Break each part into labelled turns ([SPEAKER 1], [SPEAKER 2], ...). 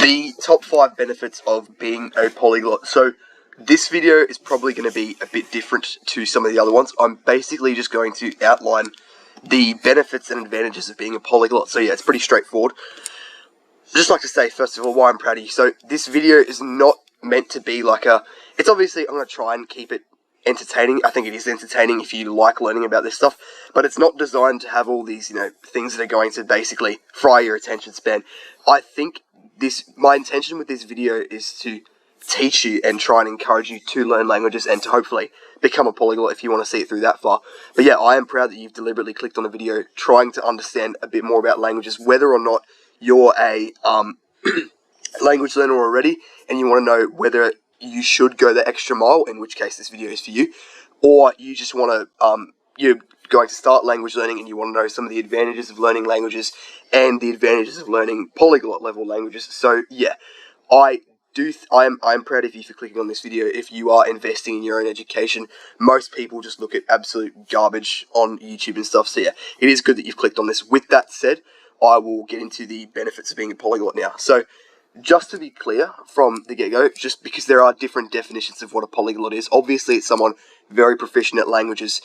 [SPEAKER 1] The top 5 benefits of being a polyglot. So this video is probably going to be a bit different to some of the other ones. I'm basically just going to outline the benefits and advantages of being a polyglot. So yeah, it's pretty straightforward. I'd just like to say, first of all, why I'm proud of you. So this video is not meant to be like a... It's obviously, I'm going to try and keep it entertaining. I think it is entertaining if you like learning about this stuff, but it's not designed to have all these, things that are going to basically fry your attention span. I think my intention with this video is to teach you and try and encourage you to learn languages and to hopefully become a polyglot if you want to see it through that far. But yeah, I am proud that you've deliberately clicked on a video trying to understand a bit more about languages, whether or not you're a language learner already and you want to know whether you should go the extra mile, in which case this video is for you, or you just want to, you're going to start language learning and you want to know some of the advantages of learning languages and the advantages of learning polyglot level languages. So yeah, I am proud of you for clicking on this video. If you are investing in your own education, most people just look at absolute garbage on YouTube and stuff. So yeah, it is good that you've clicked on this. With that said, I will get into the benefits of being a polyglot now. So just to be clear from the get-go, just because there are different definitions of what a polyglot is, obviously it's someone very proficient at languages,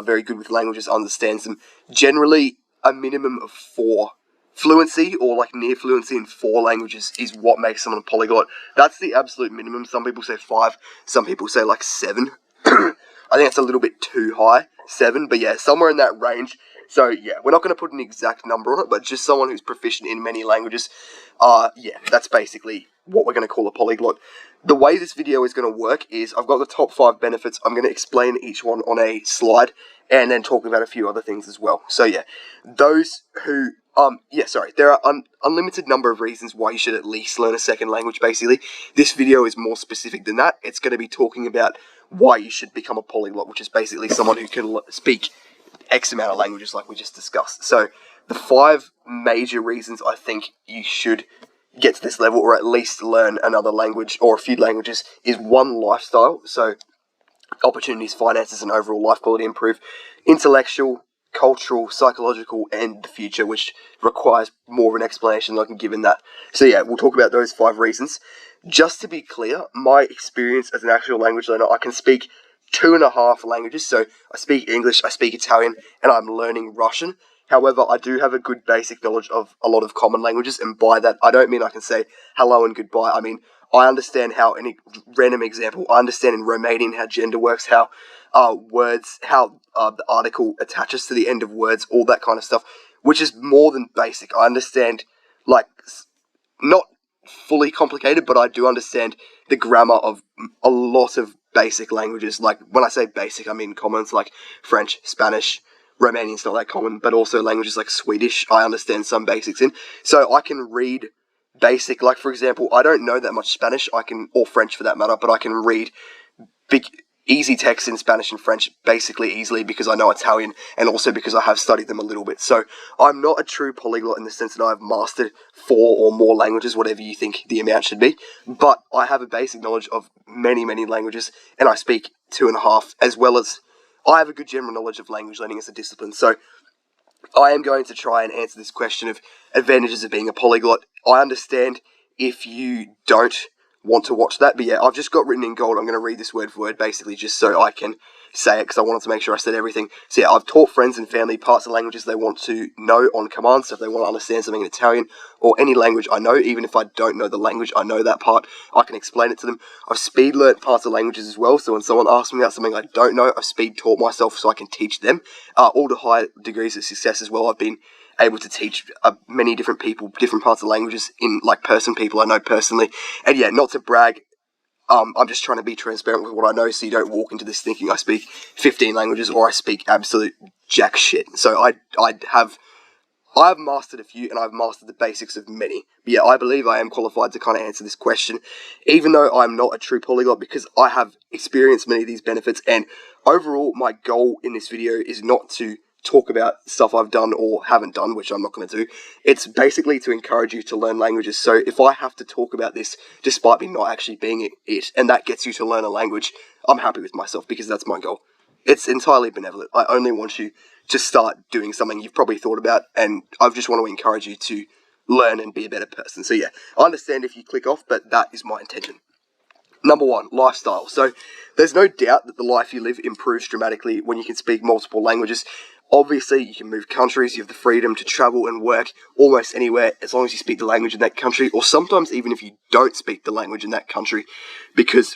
[SPEAKER 1] very good with languages, understands them. Generally, a minimum of 4. Fluency, or like near fluency in 4 languages, is what makes someone a polyglot. That's the absolute minimum. Some people say 5, some people say like 7. I think that's a little bit too high, 7, but yeah, somewhere in that range. So yeah, we're not going to put an exact number on it, but just someone who's proficient in many languages. Yeah, that's basically what we're going to call a polyglot. The way this video is going to work is I've got the top 5 benefits. I'm going to explain each one on a slide and then talk about a few other things as well. So yeah, those who, there are unlimited number of reasons why you should at least learn a second language, basically. This video is more specific than that. It's going to be talking about why you should become a polyglot, which is basically someone who can speak X amount of languages like we just discussed. So the 5 major reasons I think you should get to this level, or at least learn another language or a few languages, is 1, lifestyle. So opportunities, finances, and overall life quality improve. Intellectual, cultural, psychological, and the future, which requires more of an explanation than I can give in that. So yeah, we'll talk about those 5 reasons. Just to be clear, my experience as an actual language learner, I can speak 2.5 languages. So I speak English, I speak Italian, and I'm learning Russian. However, I do have a good basic knowledge of a lot of common languages, and by that, I don't mean I can say hello and goodbye. I mean, I understand how, any random example, I understand in Romanian how gender works, how words, how the article attaches to the end of words, all that kind of stuff, which is more than basic. I understand, like, not fully complicated, but I do understand the grammar of a lot of basic languages. Like, when I say basic, I mean commons like French, Spanish. Romanian's not that common, but also languages like Swedish, I understand some basics in. So I can read basic, like for example, I don't know that much Spanish, or French for that matter, but I can read big, easy text in Spanish and French basically easily because I know Italian, and also because I have studied them a little bit. So I'm not a true polyglot in the sense that I've mastered 4 or more languages, whatever you think the amount should be, but I have a basic knowledge of many, many languages, and I speak 2.5, as well as I have a good general knowledge of language learning as a discipline. So I am going to try and answer this question of advantages of being a polyglot. I understand if you don't want to watch that, but yeah, I've just got written in gold. I'm going to read this word for word, basically, just so I can say it, because I wanted to make sure I said everything. So yeah, I've taught friends and family parts of languages they want to know on command. So if they want to understand something in Italian or any language I know, even if I don't know the language, I know that part, I can explain it to them. I've speed learnt parts of languages as well, so when someone asks me about something I don't know, I've speed taught myself so I can teach them. All to high degrees of success as well. I've been able to teach many different people, different parts of languages in like people I know personally. And yeah, not to brag, I'm just trying to be transparent with what I know, so you don't walk into this thinking I speak 15 languages or I speak absolute jack shit. So I have mastered a few, and I've mastered the basics of many. But yeah, I believe I am qualified to kind of answer this question, even though I'm not a true polyglot, because I have experienced many of these benefits. And overall, my goal in this video is not to talk about stuff I've done or haven't done, which I'm not going to do. It's basically to encourage you to learn languages. So if I have to talk about this despite me not actually being it, and that gets you to learn a language, I'm happy with myself, because that's my goal. It's entirely benevolent. I only want you to start doing something you've probably thought about, and I just want to encourage you to learn and be a better person. So yeah, I understand if you click off, but that is my intention. Number 1, lifestyle. So there's no doubt that the life you live improves dramatically when you can speak multiple languages. Obviously, you can move countries, you have the freedom to travel and work almost anywhere as long as you speak the language in that country, or sometimes even if you don't speak the language in that country, because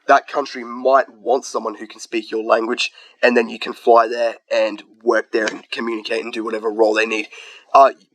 [SPEAKER 1] that country might want someone who can speak your language, and then you can fly there and work there and communicate and do whatever role they need.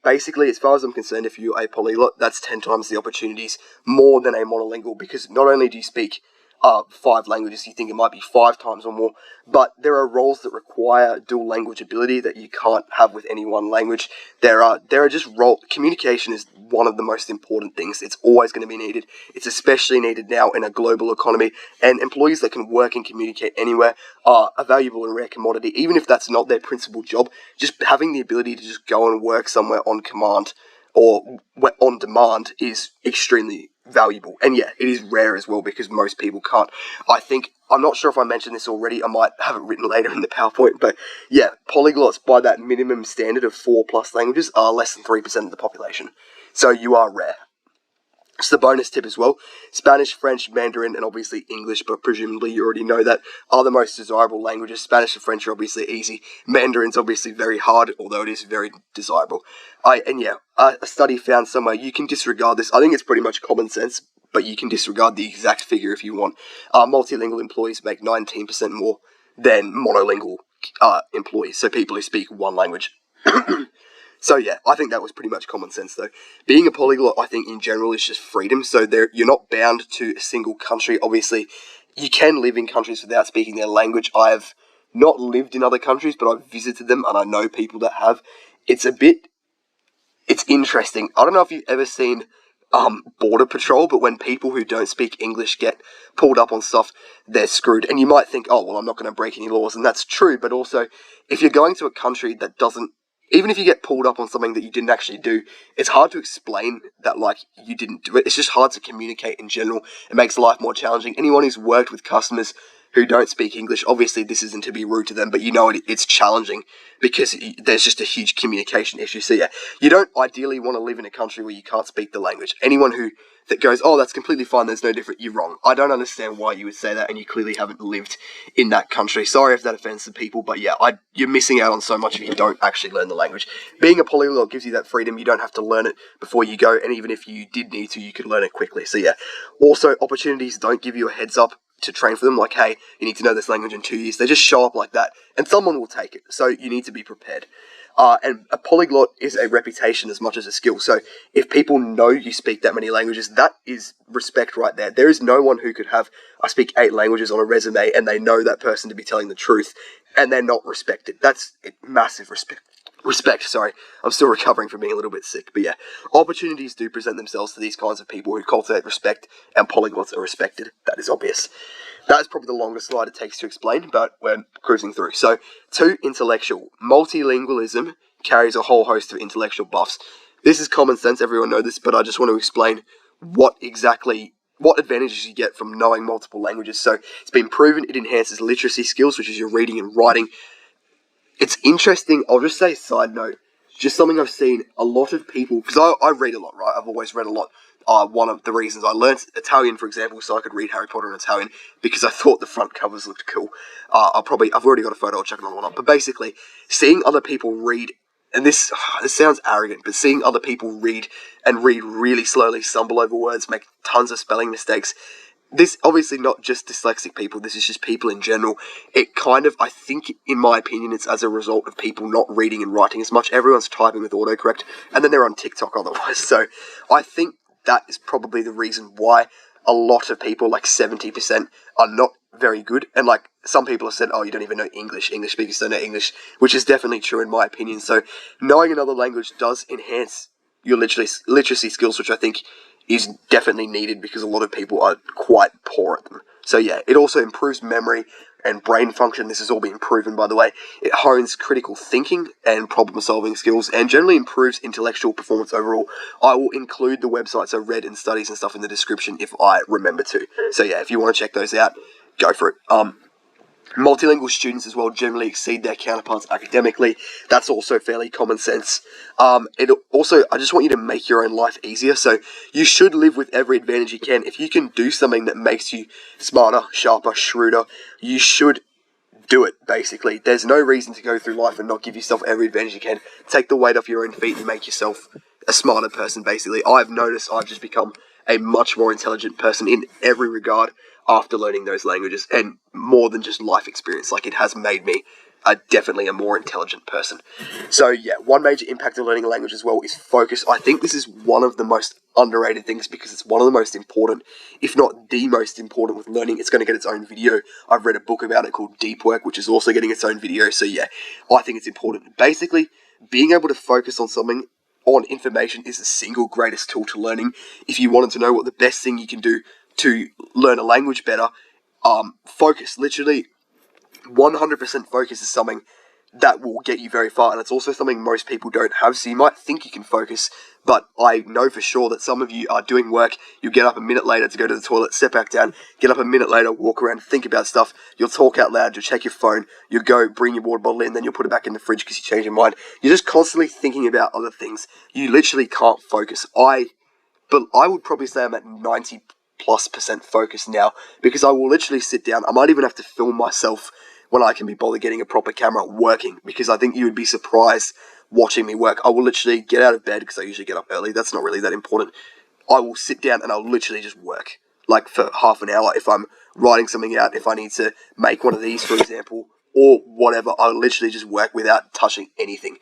[SPEAKER 1] Basically, as far as I'm concerned, if you're a polyglot, that's 10 times the opportunities more than a monolingual, because not only do you speak 5 languages, you think it might be 5 times or more, but there are roles that require dual language ability that you can't have with any one language. There are just communication is one of the most important things. It's always going to be needed. It's especially needed now in a global economy, and employees that can work and communicate anywhere are a valuable and rare commodity. Even if that's not their principal job, just having the ability to just go and work somewhere on command or on demand is extremely valuable. And yeah, it is rare as well because most people can't. I'm not sure if I mentioned this already, I might have it written later in the PowerPoint, but yeah, polyglots by that minimum standard of 4+ languages are less than 3% of the population. So you are rare. It's the bonus tip as well. Spanish, French, Mandarin, and obviously English, but presumably you already know that, are the most desirable languages. Spanish and French are obviously easy. Mandarin's obviously very hard, although it is very desirable. A study found somewhere you can disregard this. I think it's pretty much common sense, but you can disregard the exact figure if you want. Multilingual employees make 19% more than monolingual employees, so people who speak one language. So yeah, I think that was pretty much common sense though. Being a polyglot, I think in general is just freedom. So you're not bound to a single country. Obviously, you can live in countries without speaking their language. I have not lived in other countries, but I've visited them and I know people that have. It's interesting. I don't know if you've ever seen Border Patrol, but when people who don't speak English get pulled up on stuff, they're screwed. And you might think, oh, well, I'm not going to break any laws, and that's true, but also, if you're going to a country that doesn't, even if you get pulled up on something that you didn't actually do, it's hard to explain that, like, you didn't do it. It's just hard to communicate in general. It makes life more challenging. Anyone who's worked with customers who don't speak English, obviously this isn't to be rude to them, but you know it's challenging because there's just a huge communication issue. So yeah, you don't ideally want to live in a country where you can't speak the language. Anyone that goes, oh, that's completely fine, there's no different, you're wrong. I don't understand why you would say that, and you clearly haven't lived in that country. Sorry if that offends some people, but yeah, you're missing out on so much if you don't actually learn the language. Being a polyglot gives you that freedom. You don't have to learn it before you go, and even if you did need to, you could learn it quickly. So yeah, also opportunities don't give you a heads up to train for them, like, hey, you need to know this language in 2 years. They just show up like that, and someone will take it, so you need to be prepared. And a polyglot is a reputation as much as a skill. So if people know you speak that many languages, that is respect right there. There is no one who could have, I speak 8 languages on a resume, and they know that person to be telling the truth, and they're not respected. That's massive respect. Sorry. I'm still recovering from being a little bit sick. But yeah, opportunities do present themselves to these kinds of people who cultivate respect, and polyglots are respected. That is obvious. That is probably the longest slide it takes to explain, but we're cruising through. So, 2, intellectual. Multilingualism carries a whole host of intellectual buffs. This is common sense, everyone knows this, but I just want to explain what advantages you get from knowing multiple languages. So, it's been proven it enhances literacy skills, which is your reading and writing. It's interesting, I'll just say side note, just something I've seen a lot of people, because I read a lot, right? I've always read a lot. One of the reasons I learnt Italian, for example, so I could read Harry Potter in Italian, because I thought the front covers looked cool. I've already got a photo, I'll check another one up. But basically, seeing other people read, and this sounds arrogant, but seeing other people read really slowly, stumble over words, make tons of spelling mistakes, this obviously not just dyslexic people, this is just people in general. It kind of, I think, in my opinion, it's as a result of people not reading and writing as much. Everyone's typing with autocorrect, and then they're on TikTok otherwise. So I think that is probably the reason why a lot of people, like 70%, are not very good. And like some people have said, oh, you don't even know English. English speakers don't know English, which is definitely true in my opinion. So knowing another language does enhance your literacy skills, which I think is definitely needed because a lot of people are quite poor at them. So yeah, it also improves memory and brain function. This has all been proven, by the way. It hones critical thinking and problem-solving skills, and generally improves intellectual performance overall. I will include the websites I read and studies and stuff in the description if I remember to. So yeah, if you want to check those out, go for it. Multilingual students as well generally exceed their counterparts academically. That's also fairly common sense. It also, I just want you to make your own life easier. So you should live with every advantage you can. If you can do something that makes you smarter, sharper, shrewder, you should do it, basically. There's no reason to go through life and not give yourself every advantage you can. Take the weight off your own feet and make yourself a smarter person, basically. I've noticed I've just become a much more intelligent person in every regard after learning those languages, and more than just life experience. Like, it has made me definitely a more intelligent person. So yeah, one major impact of learning a language as well is focus. I think this is one of the most underrated things because it's one of the most important, if not the most important with learning. It's going to get its own video. I've read a book about it called Deep Work, which is also getting its own video. So yeah, I think it's important. Basically, being able to focus on something, on information, is the single greatest tool to learning. If you wanted to know what the best thing you can do to learn a language better, focus. Literally 100% focus is something that will get you very far, and it's also something most people don't have. So you might think you can focus, but I know for sure that some of you are doing work, you get up a minute later to go to the toilet, step back down, get up a minute later, walk around, think about stuff, you'll talk out loud, you'll check your phone, you'll go bring your water bottle in, then you'll put it back in the fridge because you change your mind. You're just constantly thinking about other things. You literally can't focus. But I would probably say I'm at 90+% focused now, because I will literally sit down. I might even have to film myself when I can be bothered getting a proper camera working, because I think you would be surprised watching me work. I will literally get out of bed, because I usually get up early. That's not really that important. I will sit down and I'll literally just work, like for half an hour. If I'm writing something out, if I need to make one of these, for example, or whatever, I'll literally just work without touching anything.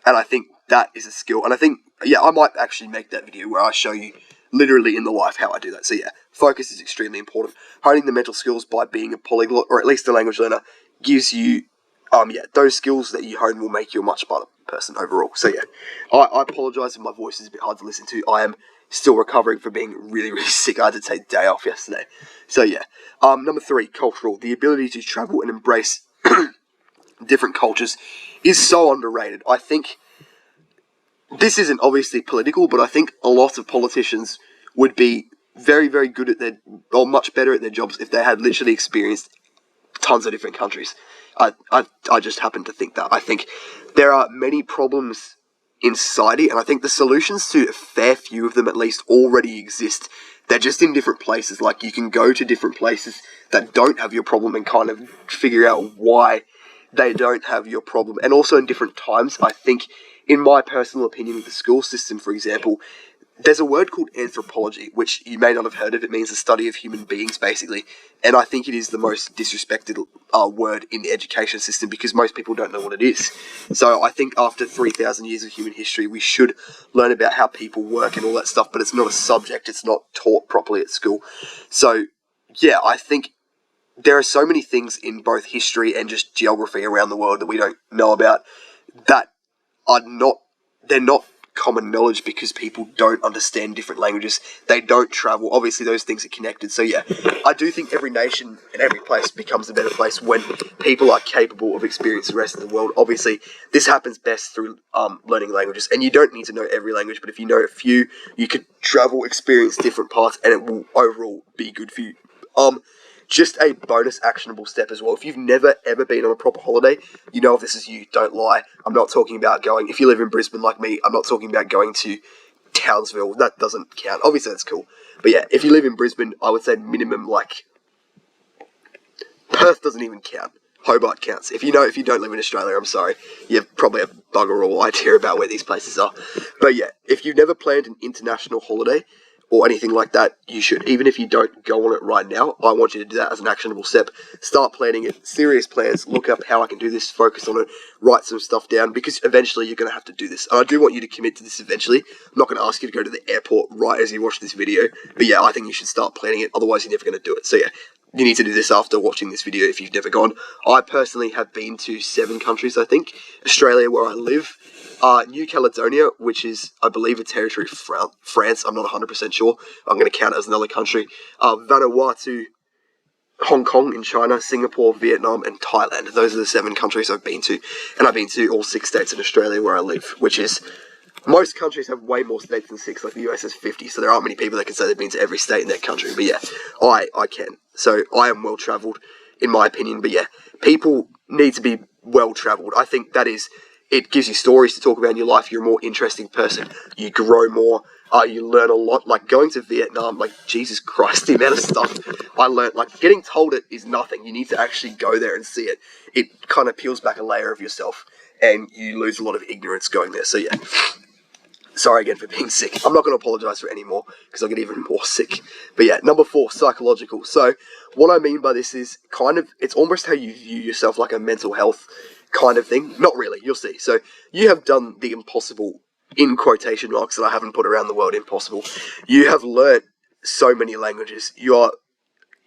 [SPEAKER 1] And I think that is a skill. And I think, yeah, I might actually make that video where I show you literally in the life how I do that. So yeah, focus is extremely important. Honing the mental skills by being a polyglot, or at least a language learner, gives you, those skills that you hone will make you a much smarter person overall. So yeah, I apologise if my voice is a bit hard to listen to. I am still recovering from being really, really sick. I had to take a day off yesterday. So yeah, number 3, cultural. The ability to travel and embrace different cultures is so underrated. I think this isn't obviously political, but I think a lot of politicians would be very, very good at their, or much better at their jobs if they had literally experienced tons of different countries. I just happen to think that. I think there are many problems in society, and I think the solutions to a fair few of them at least already exist. They're just in different places. Like, you can go to different places that don't have your problem and kind of figure out why they don't have your problem. And also in different times. I think, in my personal opinion, with the school system, for example, there's a word called anthropology, which you may not have heard of. It means the study of human beings, basically. And I think it is the most disrespected word in the education system, because most people don't know what it is. So I think after 3,000 years of human history, we should learn about how people work and all that stuff, but it's not a subject. It's not taught properly at school. So, yeah, I think there are so many things in both history and just geography around the world that we don't know about that are not, they're not common knowledge because people don't understand different languages. They don't travel. Obviously, those things are connected. So yeah, I do think every nation and every place becomes a better place when people are capable of experiencing the rest of the world. Obviously, this happens best through learning languages, and you don't need to know every language, but if you know a few, you could travel, experience different parts, and it will overall be good for you. Just a bonus actionable step as well. If you've never ever been on a proper holiday, you know if this is you, don't lie. I'm not talking about going, if you live in Brisbane like me, I'm not talking about going to Townsville. That doesn't count. Obviously that's cool. But yeah, if you live in Brisbane, I would say minimum, like, Perth doesn't even count. Hobart counts. If you don't live in Australia, I'm sorry. You probably have bugger all idea about where these places are. But yeah, if you've never planned an international holiday or anything like that, you should. Even if you don't go on it right now, I want you to do that as an actionable step. Start planning it. Serious plans. Look up how I can do this. Focus on it. Write some stuff down, because eventually you're going to have to do this. And I do want you to commit to this eventually. I'm not going to ask you to go to the airport right as you watch this video. But yeah, I think you should start planning it. Otherwise, you're never going to do it. So yeah, you need to do this after watching this video if you've never gone. I personally have been to 7 countries, I think. Australia, where I live. New Caledonia, which is, I believe, a territory of France. I'm not 100% sure. I'm going to count it as another country. Vanuatu, Hong Kong in China, Singapore, Vietnam, and Thailand. Those are the 7 countries I've been to. And I've been to all 6 states in Australia where I live, which is, most countries have way more states than 6. Like the US has 50, so there aren't many people that can say they've been to every state in their country. But yeah, I can. So I am well travelled in my opinion. But yeah, people need to be well-travelled. I think that is, it gives you stories to talk about in your life. You're a more interesting person. You grow more. You learn a lot. Like going to Vietnam, like Jesus Christ, the amount of stuff I learned. Like getting told it is nothing. You need to actually go there and see it. It kind of peels back a layer of yourself, and you lose a lot of ignorance going there. So yeah. Sorry again for being sick. I'm not going to apologise for it anymore because I'll get even more sick. But yeah, number 4, psychological. So what I mean by this is kind of, it's almost how you view yourself, like a mental health kind of thing. Not really, you'll see. So you have done the impossible, in quotation marks that I haven't put around the word, impossible. You have learnt so many languages. You are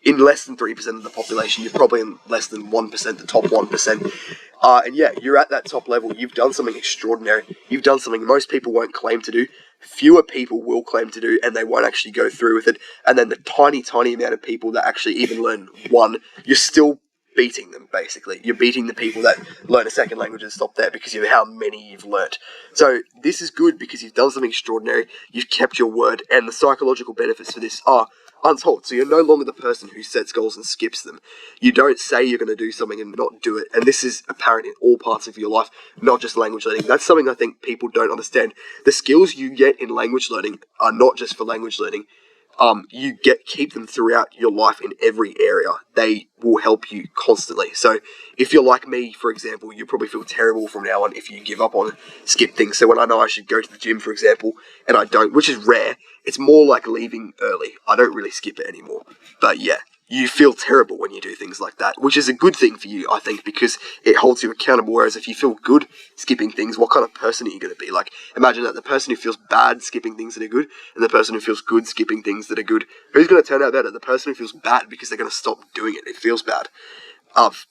[SPEAKER 1] in less than 3% of the population. You're probably in less than 1%, the top 1%. And yeah, you're at that top level. You've done something extraordinary. You've done something most people won't claim to do. Fewer people will claim to do, and they won't actually go through with it. And then the tiny, tiny amount of people that actually even learn one, you're still beating them, basically. You're beating the people that learn a second language and stop there because of how many you've learnt. So this is good because you've done something extraordinary. You've kept your word, and the psychological benefits for this are untold. So you're no longer the person who sets goals and skips them. You don't say you're going to do something and not do it. And this is apparent in all parts of your life, not just language learning. That's something I think people don't understand. The skills you get in language learning are not just for language learning. Keep them throughout your life in every area. They will help you constantly. So if you're like me, for example, you probably feel terrible from now on if you give up on skip things. So when I know I should go to the gym, for example, and I don't, which is rare, it's more like leaving early. I don't really skip it anymore. But yeah, you feel terrible when you do things like that, which is a good thing for you, I think, because it holds you accountable. Whereas if you feel good skipping things, what kind of person are you going to be? Like, imagine that the person who feels bad skipping things that are good, and the person who feels good skipping things that are good. Who's going to turn out better? The person who feels bad because they're going to stop doing it. It feels bad.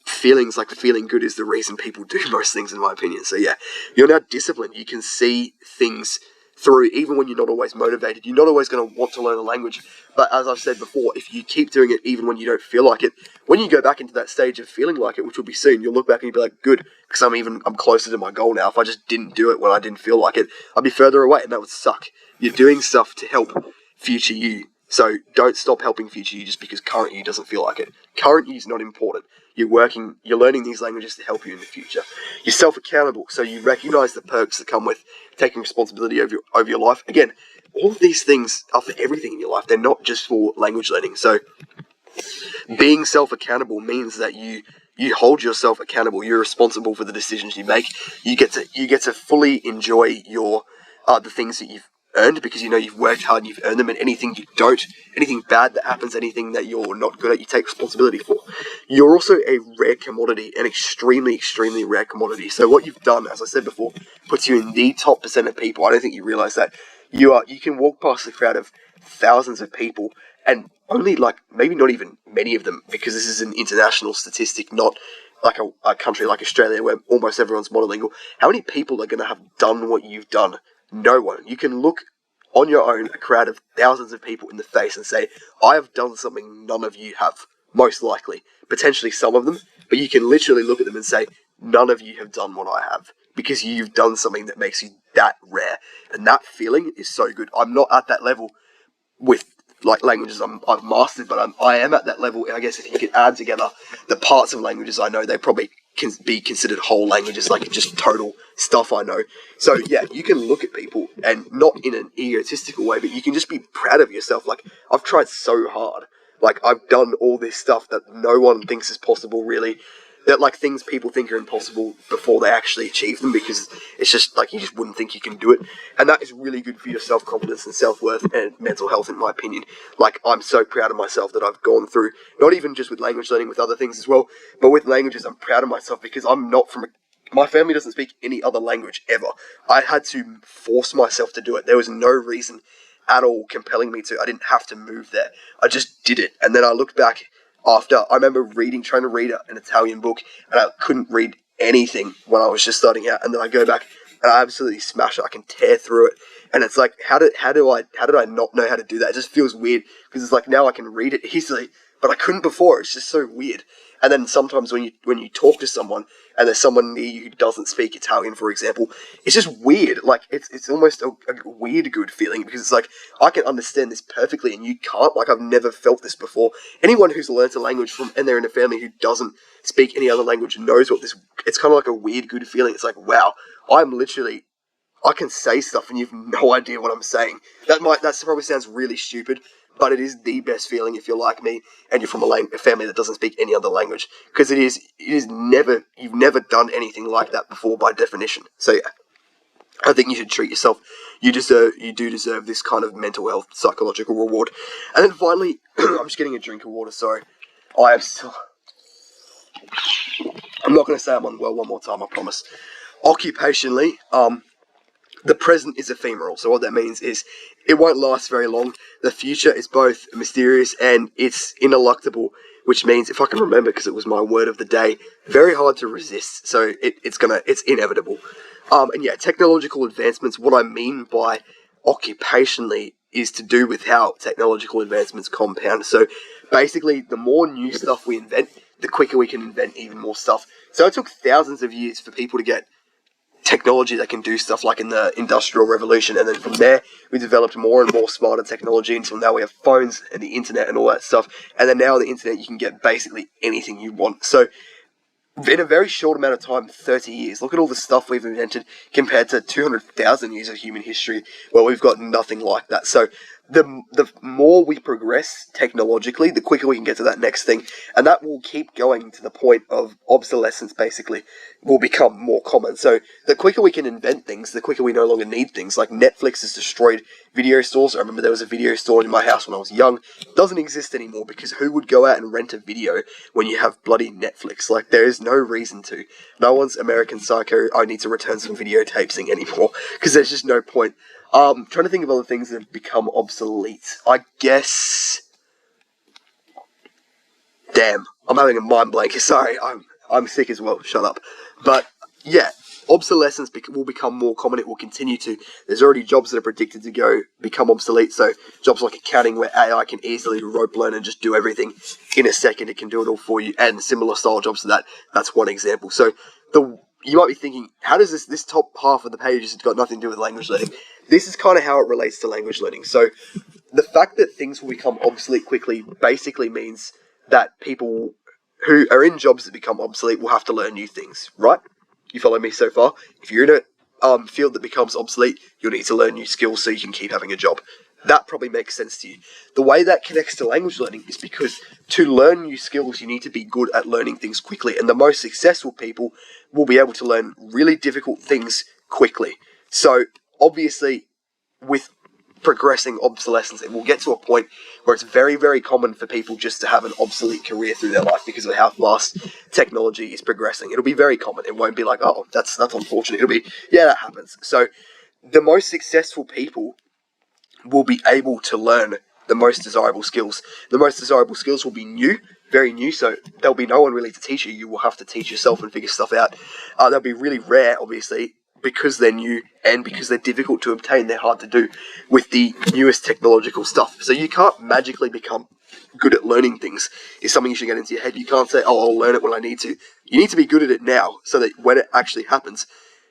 [SPEAKER 1] Feelings like feeling good is the reason people do most things, in my opinion. So yeah, you're now disciplined. You can see things through, even when you're not always motivated. You're not always going to want to learn a language, but as I've said before, if you keep doing it even when you don't feel like it, when you go back into that stage of feeling like it, which will be soon, you'll look back and you'll be like, good, because I'm closer to my goal now. If I just didn't do it when I didn't feel like it, I'd be further away, and that would suck. You're doing stuff to help future you, so don't stop helping future you just because current you doesn't feel like it. Current you is not important. You're learning these languages to help you in the future. You're self-accountable, so you recognize the perks that come with taking responsibility over your life. Again, all of these things are for everything in your life. They're not just for language learning. So being self-accountable means that you hold yourself accountable. You're responsible for the decisions you make. You get to fully enjoy your the things that you've earned, because you know you've worked hard and you've earned them, and anything bad that happens, anything that you're not good at, you take responsibility for. You're also a rare commodity, an extremely, extremely rare commodity. So what you've done, as I said before, puts you in the top % of people. I don't think you realise that. You can walk past a crowd of thousands of people, and only maybe not even many of them, because this is an international statistic, not like a country like Australia where almost everyone's monolingual. How many people are going to have done what you've done? No one. You can look on your own a crowd of thousands of people in the face and say, I have done something none of you have, most likely. Potentially some of them, but you can literally look at them and say, none of you have done what I have, because you've done something that makes you that rare. And that feeling is so good. I'm not at that level with languages I've mastered, but I am at that level. I guess if you could add together the parts of languages I know, they probably can be considered whole languages, like just total stuff I know. So yeah, you can look at people, and not in an egotistical way, but you can just be proud of yourself. Like, I've tried so hard. Like, I've done all this stuff that no one thinks is possible, really. That, things people think are impossible before they actually achieve them, because it's just, you just wouldn't think you can do it. And that is really good for your self-confidence and self-worth and mental health, in my opinion. I'm so proud of myself that I've gone through, not even just with language learning, with other things as well, but with languages, I'm proud of myself because I'm not from my family doesn't speak any other language ever. I had to force myself to do it. There was no reason at all compelling me to. I didn't have to move there. I just did it. And then I looked back after, I remember trying to read an Italian book, and I couldn't read anything when I was just starting out. And then I go back and I absolutely smash it. I can tear through it. And it's like, how did I not know how to do that? It just feels weird, because it's like, now I can read it easily, but I couldn't before. It's just so weird. And then sometimes when you talk to someone and there's someone near you who doesn't speak Italian, for example, it's just weird. Like it's almost a weird good feeling, because it's like I can understand this perfectly and you can't. Like I've never felt this before. Anyone who's learnt a language and they're in a family who doesn't speak any other language knows what this. It's kind of like a weird good feeling. It's like, wow, I can say stuff and you've no idea what I'm saying. That probably sounds really stupid, but it is the best feeling if you're like me and you're from a family that doesn't speak any other language, because you've never done anything like that before by definition. So yeah, I think you should treat yourself. You do deserve this kind of mental health psychological reward. And then finally, I'm just getting a drink of water. Sorry, I'm not going to say I'm unwell one more time, I promise. Occupationally, the present is ephemeral, so what that means is it won't last very long. The future is both mysterious and it's ineluctable, which means, if I can remember, because it was my word of the day, very hard to resist. So it's inevitable. And yeah, technological advancements. What I mean by occupationally is to do with how technological advancements compound. So basically, the more new stuff we invent, the quicker we can invent even more stuff. So it took thousands of years for people to get technology that can do stuff like in the Industrial Revolution, and then from there we developed more and more smarter technology until now we have phones and the internet and all that stuff, and then now on the internet you can get basically anything you want. So in a very short amount of time, 30 years, look at all the stuff we've invented compared to 200,000 years of human history where we've got nothing like that. So the more we progress technologically, the quicker we can get to that next thing. And that will keep going to the point of obsolescence, basically, will become more common. So the quicker we can invent things, the quicker we no longer need things. Like Netflix has destroyed video stores. I remember there was a video store in my house when I was young. It doesn't exist anymore, because who would go out and rent a video when you have bloody Netflix? Like, there is no reason to. No one's American Psycho, I need to return some videotaping anymore, because there's just no point. Trying to think of other things that have become obsolete. I guess... Damn, I'm having a mind blank. Sorry, I'm sick as well. Shut up. But yeah, obsolescence will become more common. It will continue to. There's already jobs that are predicted to become obsolete. So jobs like accounting, where AI can easily rope learn and just do everything in a second. It can do it all for you. And similar style jobs to that. That's one example. So you might be thinking, how does this top half of the page has got nothing to do with language learning? This is kind of how it relates to language learning. So the fact that things will become obsolete quickly basically means that people who are in jobs that become obsolete will have to learn new things, right? You follow me so far? If you're in a field that becomes obsolete, you'll need to learn new skills so you can keep having a job. That probably makes sense to you. The way that connects to language learning is because to learn new skills, you need to be good at learning things quickly. And the most successful people will be able to learn really difficult things quickly. So, obviously, with progressing obsolescence, it will get to a point where it's very, very common for people just to have an obsolete career through their life because of how fast technology is progressing. It'll be very common. It won't be like, oh, that's unfortunate. It'll be, yeah, that happens. So the most successful people will be able to learn the most desirable skills. The most desirable skills will be new, very new, so there'll be no one really to teach you. You will have to teach yourself and figure stuff out. They'll be really rare, obviously, because they're new and because they're difficult to obtain. They're hard to do with the newest technological stuff. So you can't magically become good at learning things. It's something you should get into your head. You can't say, oh, I'll learn it when I need to. You need to be good at it now so that when it actually happens,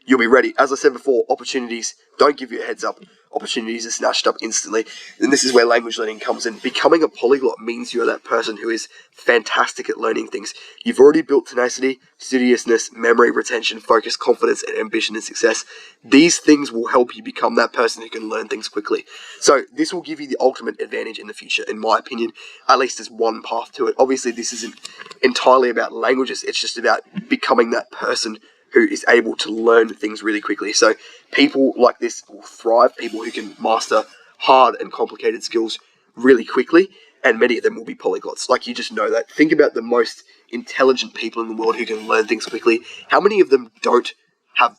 [SPEAKER 1] you'll be ready. As I said before, opportunities don't give you a heads up. Opportunities are snatched up instantly. And this is where language learning comes in. Becoming a polyglot means you're that person who is fantastic at learning things. You've already built tenacity, studiousness, memory, retention, focus, confidence, and ambition and success. These things will help you become that person who can learn things quickly. So this will give you the ultimate advantage in the future, in my opinion. At least there's one path to it. Obviously, this isn't entirely about languages. It's just about becoming that person who is able to learn things really quickly. So people like this will thrive, people who can master hard and complicated skills really quickly, and many of them will be polyglots. Like, you just know that. Think about the most intelligent people in the world who can learn things quickly. How many of them don't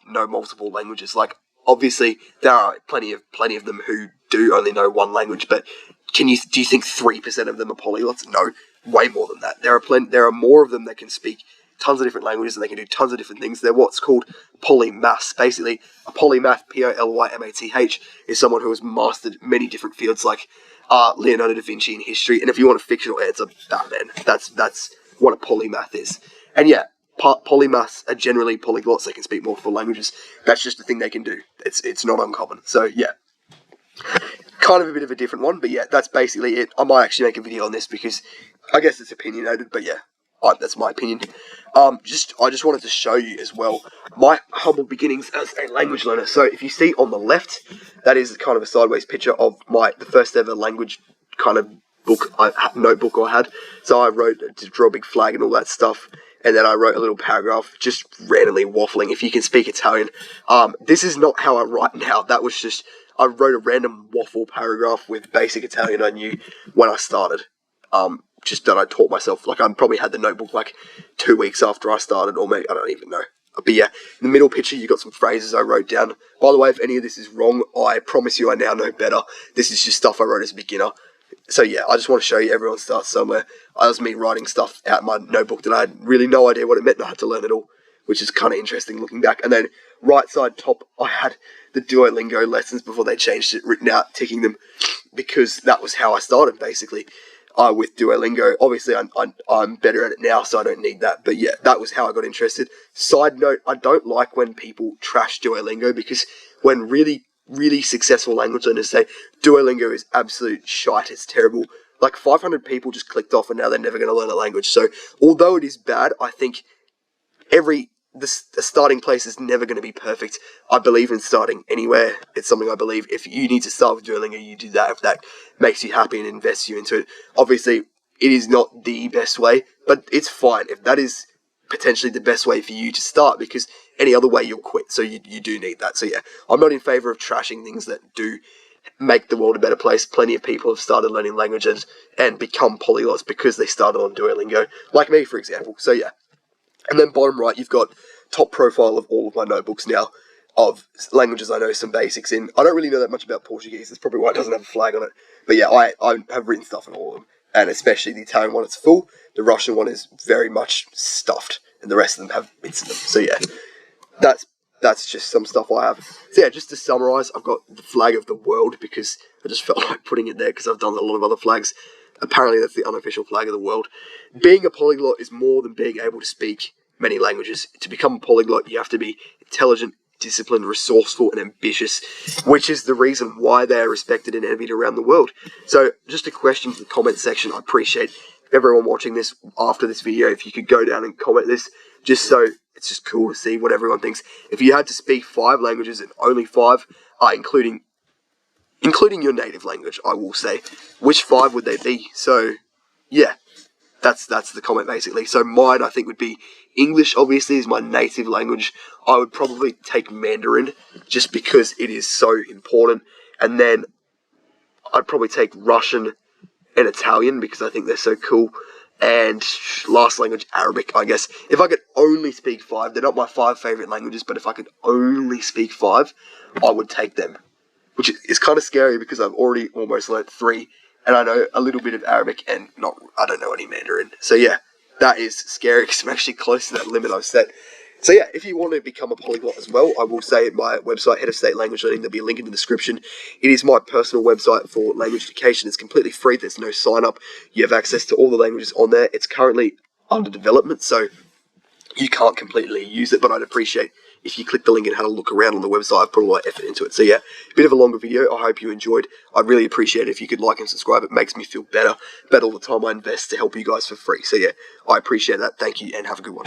[SPEAKER 1] know multiple languages? Like, obviously, there are plenty of them who do only know one language, but do you think 3% of them are polyglots? No, way more than that. There are more of them that can speak tons of different languages and they can do tons of different things. They're what's called polymaths. Basically, a polymath, Polymath, is someone who has mastered many different fields like Leonardo da Vinci in history. And if you want a fictional answer, Batman. That's what a polymath is. And yeah, polymaths are generally polyglots. They can speak multiple languages. That's just the thing they can do. It's not uncommon. So yeah, kind of a bit of a different one, but yeah, that's basically it. I might actually make a video on this because I guess it's opinionated, but yeah, that's my opinion. I just wanted to show you as well my humble beginnings as a language learner. So if you see on the left, that is kind of a sideways picture of the first ever language kind of notebook I had. So I wrote to draw a big flag and all that stuff. And then I wrote a little paragraph, just randomly waffling. If you can speak Italian, this is not how I write now. That was just, I wrote a random waffle paragraph with basic Italian I knew when I started. Just that I taught myself. Like, I probably had the notebook like 2 weeks after I started, or maybe, I don't even know. But yeah, in the middle picture, you got some phrases I wrote down. By the way, if any of this is wrong, I promise you I now know better. This is just stuff I wrote as a beginner. So yeah, I just want to show you everyone starts somewhere. That was me writing stuff out in my notebook that I had really no idea what it meant and I had to learn it all, which is kind of interesting looking back. And then right side top, I had the Duolingo lessons before they changed it, written out, ticking them, because that was how I started basically with Duolingo. Obviously, I'm better at it now, so I don't need that. But yeah, that was how I got interested. Side note, I don't like when people trash Duolingo, because when really successful language learners say Duolingo is absolute shite, it's terrible. Like 500 people just clicked off and now they're never going to learn a language. So although it is bad, I think the starting place is never going to be perfect. I believe in starting anywhere. It's something I believe. If you need to start with Duolingo, you do that if that makes you happy and invests you into it. Obviously, it is not the best way, but it's fine if that is potentially the best way for you to start, because any other way you'll quit. So you do need that. So yeah, I'm not in favor of trashing things that do make the world a better place. Plenty of people have started learning languages and become polyglots because they started on Duolingo, like me, for example. So yeah. And then bottom right, you've got top profile of all of my notebooks now of languages I know some basics in. I don't really know that much about Portuguese. That's probably why it doesn't have a flag on it. But yeah, I have written stuff in all of them. And especially the Italian one, it's full. The Russian one is very much stuffed. And the rest of them have bits in them. So yeah, that's just some stuff I have. So yeah, just to summarise, I've got the flag of the world because I just felt like putting it there because I've done a lot of other flags. Apparently that's the unofficial flag of the world. Being a polyglot is more than being able to speak many languages. To become a polyglot, you have to be intelligent, disciplined, resourceful, and ambitious, which is the reason why they are respected and envied around the world. So just a question to the comment section. I appreciate everyone watching this after this video, if you could go down and comment this, just so it's just cool to see what everyone thinks. If you had to speak 5 languages, and only 5, including your native language, I will say, which 5 would they be? So yeah, that's the comment basically. So mine, I think, would be English. Obviously is my native language. I would probably take Mandarin just because it is so important, and then I'd probably take Russian and Italian because I think they're so cool. And last language, Arabic, I guess. If I could only speak 5, they're not my 5 favourite languages, but if I could only speak 5, I would take them. Which is kind of scary because I've already almost learnt 3, and I know a little bit of Arabic and I don't know any Mandarin. So yeah, that is scary because I'm actually close to that limit I've set. So yeah, if you want to become a polyglot as well, I will say at my website, Head of State Language Learning, there'll be a link in the description. It is my personal website for language education. It's completely free. There's no sign up. You have access to all the languages on there. It's currently under development, so you can't completely use it, but I'd appreciate if you click the link and had a look around on the website. I've put a lot of effort into it. So yeah, a bit of a longer video. I hope you enjoyed. I'd really appreciate it if you could like and subscribe. It makes me feel better all the time I invest to help you guys for free. So yeah, I appreciate that. Thank you and have a good one.